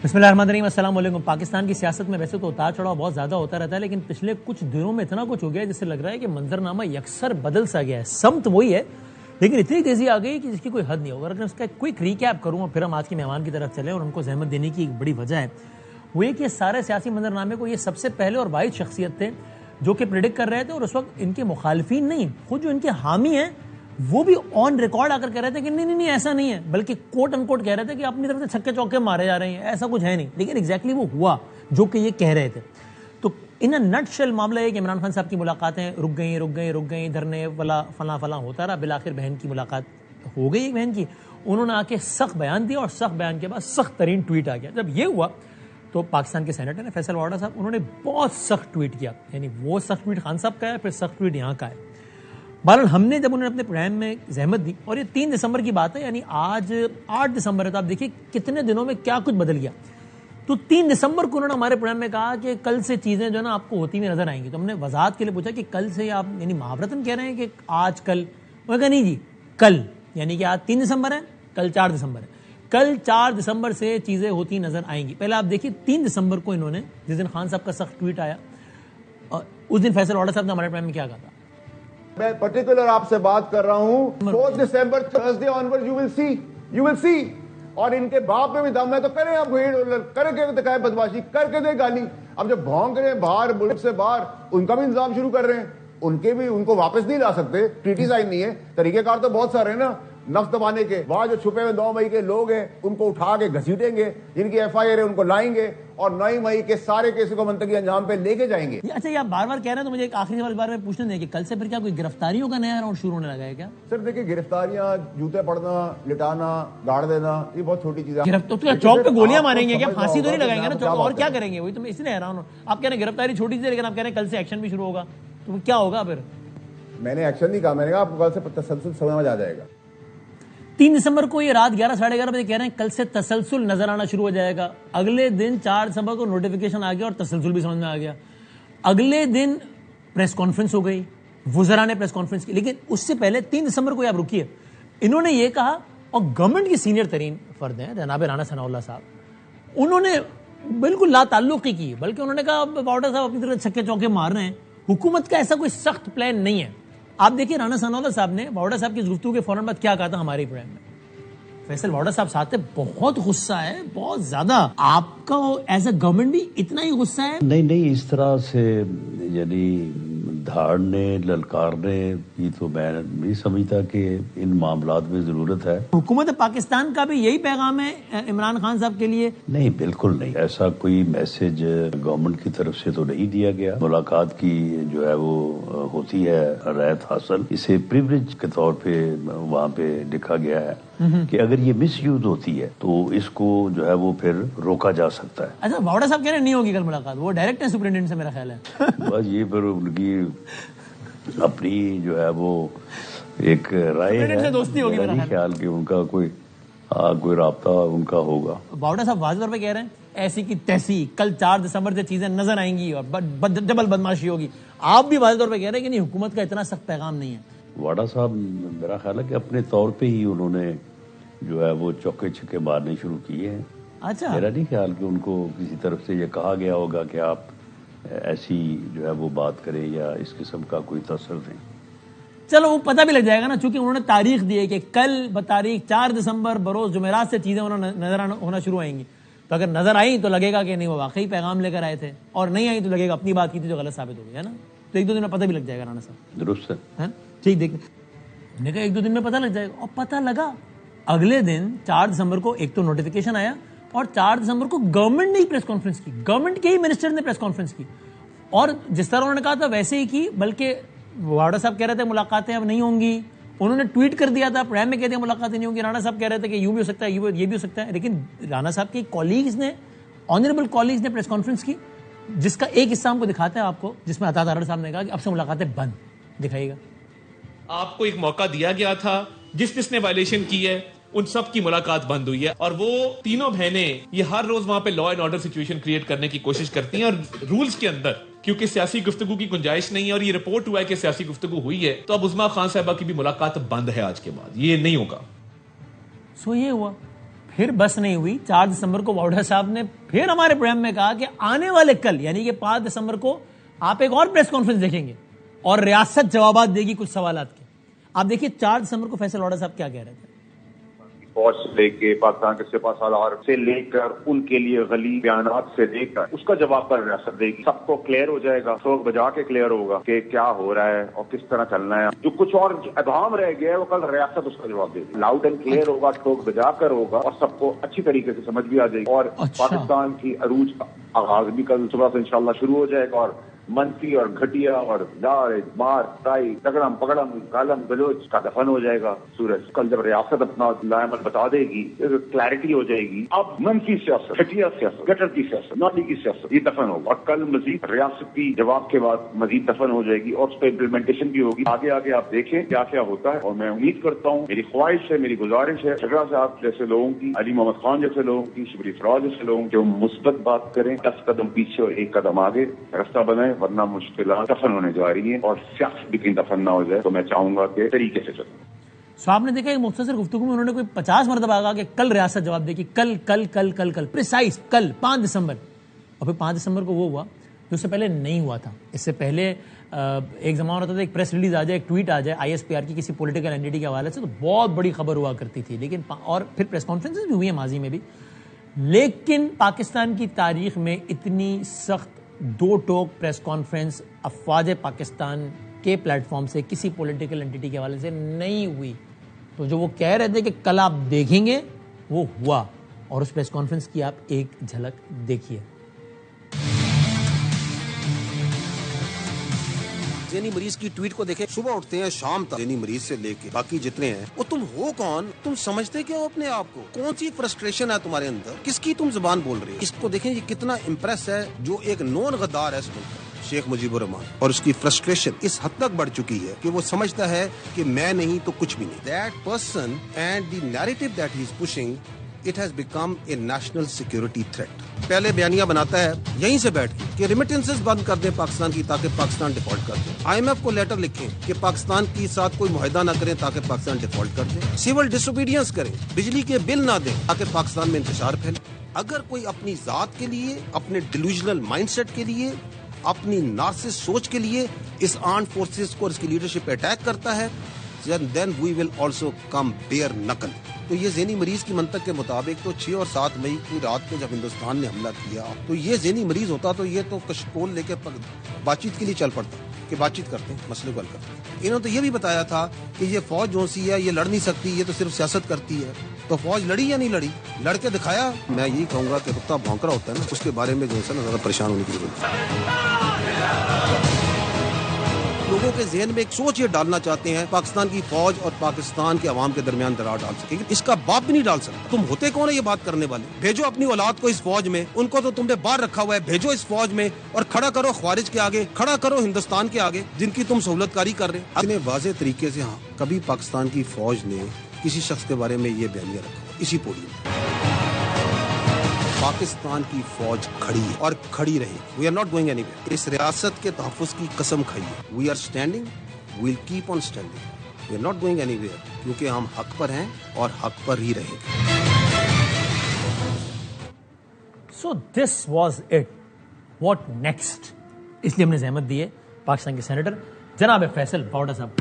بسم اللہ الرحمن الرحیم، السلام علیکم۔ پاکستان کی سیاست میں ویسے تو اتار چڑھاؤ بہت زیادہ ہوتا رہتا ہے، لیکن پچھلے کچھ دنوں میں اتنا کچھ ہو گیا ہے جس سے لگ رہا ہے کہ منظرنامہ یکسر بدل سا گیا ہے۔ سمت وہی ہے لیکن اتنی تیزی آ گئی کہ جس کی کوئی حد نہیں ہوگا۔ اگر اس کا کوئک ریکیپ کروں اور پھر ہم آج کے مہمان کی طرف چلیں، اور ان کو زحمت دینے کی ایک بڑی وجہ ہے وہ یہ کہ سارے سیاسی منظرنامے کو یہ سب سے پہلے اور واحد شخصیت تھے جو کہ پریڈکٹ کر رہے تھے، اور اس وقت ان کے مخالفین نہیں، خود جو ان کے حامی ہیں وہ بھی آن ریکارڈ آ کر کہہ رہے تھے کہ نہیں ایسا نہیں ہے، بلکہ کوٹ ان کوٹ کہہ رہے تھے کہ اپنی طرف سے چھکے چوکے مارے جا رہے ہیں، ایسا کچھ ہے نہیں، لیکن ایگزیکٹلی وہ ہوا جو کہ یہ کہہ رہے تھے۔ تو ان نٹ شیل معاملہ ہے کہ عمران خان صاحب کی ملاقاتیں رک گئیں، دھرنے فلاں ہوتا رہا، بالآخر بہن کی ملاقات ہو گئی، ایک بہن کی، انہوں نے آ کے سخت بیان دیا، اور سخت بیان کے بعد سخت ترین ٹویٹ آ گیا۔ جب یہ ہوا تو پاکستان کے سینیٹر نے فیصل واڈا صاحب، انہوں نے بہت سخت ٹویٹ کیا، یعنی وہ سخت ٹویٹ خان صاحب کا ہے، پھر سخت ٹویٹ یہاں کا ہے۔ بہرحال ہم نے جب انہوں نے اپنے پروگرام میں زحمت دی، اور یہ 3 دسمبر کی بات ہے، یعنی آج 8 دسمبر ہے، تو آپ دیکھیے کتنے دنوں میں کیا کچھ بدل گیا۔ تو 3 دسمبر کو انہوں نے ہمارے پروگرام میں کہا کہ کل سے چیزیں جو ہے نا آپ کو ہوتی ہوئی نظر آئیں گی۔ تو ہم نے وضاحت کے لیے پوچھا کہ کل سے آپ یعنی محاورتاً کہہ رہے ہیں کہ آج کل؟ وہ کہا نہیں جی کل، یعنی کہ آج 3 دسمبر ہے، کل 4 دسمبر ہے، کل 4 دسمبر سے چیزیں ہوتی نظر آئیں گی۔ پہلے آپ دیکھیے 3 دسمبر کو انہوں نے، جس دن خان صاحب کا سخت ٹویٹ آیا، اور اس دن فیصل واڈا صاحب نے ہمارے پروگرام میں کیا کہا تھا؟ میں پرٹیکولر آپ سے بات کر رہا ہوں 4 دسمبر تھرسڈے آنورڈ یو ول سی، اور ان کے باپ میں بھی دم ہے تو کریں آپ کر کے دکھائے بدماشی، کر کے دیں گالی۔ اب جب بھونک رہے ہیں باہر ملک سے باہر، ان کا بھی انتظام شروع کر رہے ہیں، ان کو واپس نہیں لا سکتے، ٹریٹی سائن نہیں ہے، طریقہ کار تو بہت سارے ہیں نا نفس دبانے کے۔ وہاں جو چھپے ہوئے 9 مئی کے لوگ ہیں ان کو اٹھا کے گھسیٹیں گے، جن کی ایف آئی آر ہے ان کو لائیں گے، اور 9 مئی کے سارے کیسوں کو منطقی انجام پہ لے کے جائیں گے۔ اچھا، یہ آپ بار بار کہہ رہے ہیں تو مجھے ایک آخری سوال بار میں پوچھنے دیں کہ کل سے پھر کیا کوئی گرفتاریوں کا نیا راؤنڈ شروع ہونے لگا ہے کیا؟ سر دیکھیں، گرفتاریاں، جوتے پڑنا، لٹانا، گاڑ دینا، یہ بہت چھوٹی چیز ہے۔ تو چوک پہ گولیاں ماریں گے کیا؟ پھانسی تو نہیں لگائیں گے نا چوک، اور کیا کریں گے؟ وہی تو میں اس لیے حیران ہوں، آپ کہہ رہے ہیں گرفتاری چھوٹی سی، لیکن آپ کہہ رہے ہیں کل سے ایکشن بھی شروع ہوگا، تو کیا ہوگا پھر؟ میں نے ایکشن نہیں کہا، میں نے کہا آپ کو کل سے تسلسل سمجھ آ جائے گا۔ 3 دسمبر کو یہ رات 11 ساڑھے 11 بجے کہہ رہے ہیں کل سے تسلسل نظر آنا شروع ہو جائے گا۔ اگلے دن 4 دسمبر کو نوٹیفیکیشن آ گیا اور تسلسل بھی سمجھ میں آ گیا۔ اگلے دن پریس کانفرنس ہو گئی، وزراء نے پریس کانفرنس کی، لیکن اس سے پہلے 3 دسمبر کو آپ رکیے، انہوں نے یہ کہا، اور گورنمنٹ کی سینئر ترین فرد ہیں جناب رانا ثناء اللہ صاحب، انہوں نے بالکل لا تعلقی کی، بلکہ انہوں نے کہا واڈا صاحب اپنی طرف چھکے چوکے مار رہے ہیں، حکومت کا ایسا کوئی سخت پلان نہیں ہے۔ آپ دیکھیے رانا ثناء اللہ صاحب نے واڈا صاحب کی گفتگو کے فوراً بعد کیا کہا تھا ہمارے پروگرام میں۔ فیصل واڈا صاحب ساتھ بہت غصہ ہے، بہت زیادہ۔ آپ کا ایز اے گورنمنٹ بھی اتنا ہی غصہ ہے؟ نہیں اس طرح سے یعنی دھاڑنے للکارنے کی تو میں نہیں سمجھتا کہ ان معاملات میں ضرورت ہے۔ حکومت پاکستان کا بھی یہی پیغام ہے عمران خان صاحب کے لیے؟ نہیں، بالکل نہیں، ایسا کوئی میسج گورنمنٹ کی طرف سے تو نہیں دیا گیا۔ ملاقات کی جو ہے وہ ہوتی ہے رعایت حاصل، اسے پریولیج کے طور پہ وہاں پہ لکھا گیا ہے کہ اگر یہ مس یوز ہوتی ہے تو اس کو جو ہے وہ پھر روکا جا سکتا ہے۔ اچھا، واڈا صاحب کہہ رہے ہیں نہیں ہوگی کل ملاقات، وہ ڈائریکٹ ہے سپرنٹینڈنٹ سے میرا خیال ہے۔ بس یہ پھر ان کی اپنی جو ہے وہ ایک رائے ہے، دوستی ہوگی میرا خیال کہ ان کا کوئی رابطہ ان کا ہوگا۔ واڈا صاحب واضح طور پہ کہہ رہے ہیں ایسی کی تیسی کل 4 دسمبر سے چیزیں نظر آئیں گی اور ڈبل بدماشی ہوگی۔ آپ بھی واضح طور پہ کہہ رہے ہیں کہ نہیں، حکومت کا اتنا سخت پیغام نہیں ہے۔ واڈا صاحب میرا خیال ہے کہ اپنے طور پہ ہی انہوں نے جو ہے وہ چوکے چھکے مارنے شروع کیے ہیں۔ اچھا، میرا نہیں خیال کہ ان کو کسی طرف سے یہ کہا گیا ہوگا کہ آپ ایسی جو ہے وہ بات کریں یا اس قسم کا کوئی تاثر دیں۔ چلو وہ پتہ بھی لگ جائے گا نا، چونکہ انہوں نے تاریخ دی ہے کہ کل بتاریخ 4 دسمبر بروز جمعرات سے چیزیں نظر ہونا شروع آئیں گی، تو اگر نظر آئیں تو لگے گا کہ نہیں وہ واقعی پیغام لے کر آئے تھے، اور نہیں آئی تو لگے گا اپنی بات کی تھی جو غلط ثابت ہو گئی ہے نا۔ تو 1-2 دن میں پتہ بھی لگ جائے گا رانا صاحب۔ درست ہے، ٹھیک، دیکھ نے کہا 1-2 دن میں پتہ لگ جائے گا، اور پتہ لگا۔ اگلے دن 4 دسمبر کو ایک تو نوٹیفیکیشن آیا، اور 4 دسمبر کو گورنمنٹ نے ہی پریس کانفرنس کی، گورنمنٹ کے ہی منسٹر نے پریس کانفرنس کی، اور جس طرح انہوں نے کہا تھا ویسے ہی کی، بلکہ واڈا صاحب کہہ رہے تھے ملاقاتیں اب نہیں ہوں گی، انہوں نے ٹویٹ کر دیا تھا، پروگرام میں کہہ دیا ملاقاتیں نہیں ہوں گی، رانا صاحب کہہ رہے تھے کہ یوں بھی ہو سکتا ہے، یہ بھی ہو سکتا ہے، لیکن رانا صاحب کے کولیگز نے، آنریبل کولیگز نے پریس کانفرنس کی، جس کا ایک حصہ ہم کو دکھاتا ہے آپ کو، جس میں عطا تارڑ صاحب نے کہا کہ اب سے ملاقاتیں بند۔ دکھائیے گا۔ آپ کو ایک موقع دیا گیا تھا، جس نے وائلیشن کی ہے ان سب کی ملاقات بند ہوئی ہے، اور وہ تینوں بہنیں یہ ہر روز وہاں پہ law and order situation create کرنے کی کوشش کرتی ہیں، اور رولز کے اندر کیونکہ سیاسی گفتگو کی گنجائش نہیں ہے، اور یہ رپورٹ ہوا ہے کہ سیاسی گفتگو ہوئی ہے، تو اب عظمیٰ خان صاحبہ کی بھی ملاقات بند ہے آج کے بعد، یہ نہیں ہوگا۔ سو یہ ہوا، پھر بس نہیں ہوئی. 4 دسمبر کو واؤڈا صاحب نے پھر ہمارے پروگرام میں کہا کہ آنے والے کل یعنی کہ 5 دسمبر کو آپ ایک اور پریس کانفرنس دیکھیں گے اور ریاست جوابات دے گی کچھ سوالات کے. آپ دیکھیے 4 دسمبر کو فیصل واؤڈا صاحب کیا کہہ رہے تھے. فوج سے لے کے پاکستان کے سپہ سالار سے لے کر ان کے لیے غلی بیانات سے لے کر اس کا جواب پر ریاست دے گی. سب کو کلیئر ہو جائے گا, ٹھوک بجا کے کلیئر ہوگا کہ کیا ہو رہا ہے اور کس طرح چلنا ہے. جو کچھ اور ابہام رہ گیا ہے وہ کل ریاست اس کا جواب دے گی. لاؤڈ اینڈ کلیئر ہوگا, ٹھوک بجا کر ہوگا اور سب کو اچھی طریقے سے سمجھ بھی آ جائے گی. اور پاکستان کی عروج کا آغاز بھی کل صبح سے انشاءاللہ شروع ہو جائے گا. اور منفی اور گھٹیا اور دار مار تائی تگڑم پگڑم گالم گلوچ کا دفن ہو جائے گا. سورج کل جب ریاست اپنا لائمل بتا دے گی, کلیئرٹی ہو جائے گی. اب منفی سیاست, گھٹیا سیاست, گٹر کی سیاست, نالی کی سیاست, یہ دفن ہوگا. اور کل مزید ریاستی جواب کے بعد مزید دفن ہو جائے گی اور اس پہ امپلیمنٹیشن بھی ہوگی. آگے آگے آپ دیکھیں کیا کیا ہوتا ہے. اور میں امید کرتا ہوں, میری خواہش ہے, میری گزارش ہے, شجرا صاحب جیسے لوگوں کی, علی محمد خان جیسے لوگوں کی, شبری فراز جیسے لوگوں کی, جو مثبت بات کریں, 10 قدم پیچھے اور 1 قدم آگے راستہ بنائیں, ورنہ مشکلات دفن ہونے جا رہی ہیں. اور سیاست بھی کہیں دفن نہ ہو جائے. تو میں چاہوں گا کہ طریقے سے چلیں. صاحب نے دیکھا ایک مختصر گفتگو میں انہوں نے کوئی 50 مرتبہ کہا کہ کل ریاست جواب دے گی, کل کل کل کل کل پریسائز کل 5 دسمبر. اور پھر 5 دسمبر کو وہ ہوا جو اس سے پہلے نہیں ہوا تھا. اس سے پہلے ایک زمانہ ہوتا تھا ایک پریس ریلیز آ جائے, ایک ٹویٹ آ جائے ISPR کی کسی پولیٹیکل اینٹی کے حوالے سے, تو بہت بڑی خبر ہوا کرتی تھی. لیکن اور پھر پریس کانفرنسز بھی ہوئی ہیں ماضی میں بھی. لیکن پاکستان کی تاریخ میں اتنی سخت 2 ٹوک پریس کانفرنس افواج پاکستان کے پلیٹ فارم سے کسی پولیٹیکل اینٹی کے حوالے سے نہیں ہوئی. تو جو وہ کہہ رہے تھے کہ کل آپ دیکھیں گے وہ ہوا, اور اس پریس کانفرنس کی آپ ایک جھلک دیکھیے. ذہنی مریض کی ٹویٹ کو دیکھیں, صبح اٹھتے ہیں شام تک ذہنی مریض سے لے کے باقی جتنے ہیں, وہ تم ہو کون, تم سمجھتے کیا ہو اپنے آپ کو, کون سی فرسٹریشن ہے تمہارے اندر, کس کی تم زبان بول رہے ہو. اس کو دیکھیں یہ کتنا امپریس ہے جو ایک نون غدار ہے اس ملک کا, شیخ مجیب الرحمان, اور اس کی فرسٹریشن اس حد تک بڑھ چکی ہے کہ وہ سمجھتا ہے کہ میں نہیں تو کچھ بھی نہیں. That person and the narrative that he is pushing, it has become a national security threat. پہلے بیانیہ بناتا ہے یہیں سے بیٹھ کے کہ ریمیٹنسز بند کر دیں پاکستان کی تاکہ پاکستان ڈیفالٹ کر دیں. IMF کو لیٹر لکھیں کہ پاکستان کے ساتھ کوئی معاہدہ نہ کریں تاکہ پاکستان ڈیفالٹ کر دیں. سول ڈس اوبیڈینس کریں, بجلی کے بل نہ دیں تاکہ پاکستان میں انتشار پھیلے. اگر کوئی اپنی ذات کے لیے, اپنے ڈیلوژنل مائنڈ سیٹ کے لیے, اپنی نارسس سوچ کے لیے اس آرمڈ فورسز کو اور اس کی لیڈرشپ پہ اٹیک کرتا ہے, then we will also come bare knuckle. تو یہ ذہنی مریض کی منطق کے مطابق تو 6 اور 7 مئی کی رات کو جب ہندوستان نے حملہ کیا تو یہ ذہنی مریض ہوتا تو یہ تو کشکول لے کے بات چیت کے لیے چل پڑتا کہ بات چیت کرتے ہیں, مسئلے کو حل کرتے ہیں. انہوں نے تو یہ بھی بتایا تھا کہ یہ فوج جو سی ہے یہ لڑ نہیں سکتی, یہ تو صرف سیاست کرتی ہے. تو فوج لڑی یا نہیں لڑی, لڑ کے دکھایا. میں یہی کہوں گا کہ کتا بھونکرا ہوتا ہے نا, اس کے بارے میں جو ہے نا زیادہ پریشان ہونے کی ضرورت ہے. لوگوں کے ذہن میں ایک سوچ یہ ڈالنا چاہتے ہیں پاکستان کی فوج اور پاکستان کے عوام کے درمیان دراڑ ڈال سکے گی. اس کا باپ بھی نہیں ڈال سکتا. تم ہوتے کون ہے یہ بات کرنے والے؟ بھیجو اپنی اولاد کو اس فوج میں, ان کو تو تم نے باہر رکھا ہوا ہے, بھیجو اس فوج میں اور کھڑا کرو خوارج کے آگے, کھڑا کرو ہندوستان کے آگے جن کی تم سہولت کاری کر رہے. اتنے واضح طریقے سے کبھی پاکستان کی فوج نے کسی شخص کے بارے میں یہ بیانیہ رکھا اسی پوڈیم. پاکستان کی فوج کھڑی ہے اور کھڑی رہے. We are not going anywhere. اس ریاست کے تحفظ کی قسم کھائیے. We are standing, we will keep on standing. We are not going anywhere, کیونکہ ہم حق پر ہیں اور حق پر ہی رہیں گے. So this was it. What next? اس لیے ہم نے زحمت دی ہے پاکستان کے سینیٹر جناب فیصل واؤڈا صاحب